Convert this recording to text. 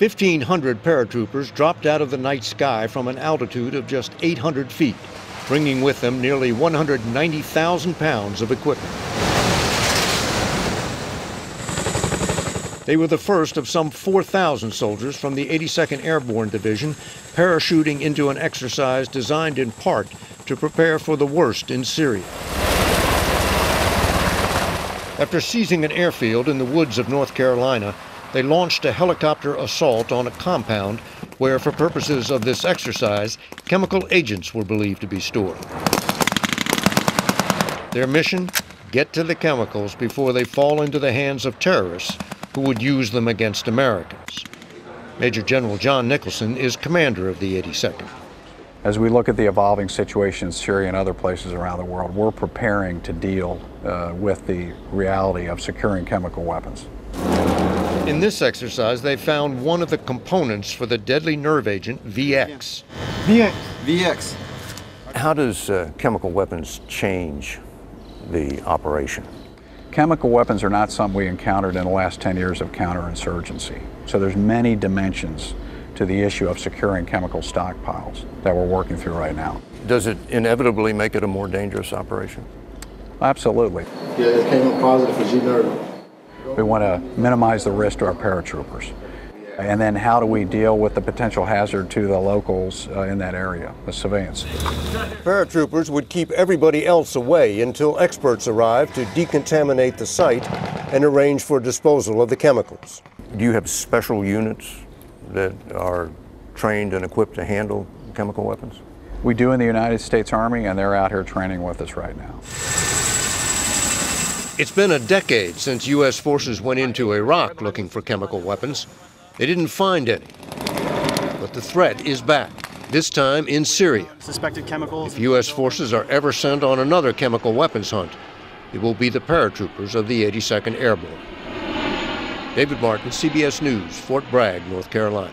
1,500 paratroopers dropped out of the night sky from an altitude of just 800 feet, bringing with them nearly 190,000 pounds of equipment. They were the first of some 4,000 soldiers from the 82nd Airborne Division parachuting into an exercise designed in part to prepare for the worst in Syria. After seizing an airfield in the woods of North Carolina, they launched a helicopter assault on a compound where, for purposes of this exercise, chemical agents were believed to be stored. Their mission? Get to the chemicals before they fall into the hands of terrorists who would use them against Americans. Major General John Nicholson is commander of the 82nd. As we look at the evolving situation in Syria and other places around the world, we're preparing to deal with the reality of securing chemical weapons. In this exercise, they found one of the components for the deadly nerve agent, VX. VX. How does chemical weapons change the operation? Chemical weapons are not something we encountered in the last 10 years of counterinsurgency. So there's many dimensions to the issue of securing chemical stockpiles that we're working through right now. Does it inevitably make it a more dangerous operation? Absolutely. Yeah, it came up positive for G-Nerve. We want to minimize the risk to our paratroopers. And then how do we deal with the potential hazard to the locals in that area, the civilians? Paratroopers would keep everybody else away until experts arrived to decontaminate the site and arrange for disposal of the chemicals. Do you have special units that are trained and equipped to handle chemical weapons? We do in the United States Army, and they're out here training with us right now. It's been a decade since U.S. forces went into Iraq looking for chemical weapons. They didn't find any. But the threat is back, this time in Syria. Suspected chemicals. If U.S. forces are ever sent on another chemical weapons hunt, it will be the paratroopers of the 82nd Airborne. David Martin, CBS News, Fort Bragg, North Carolina.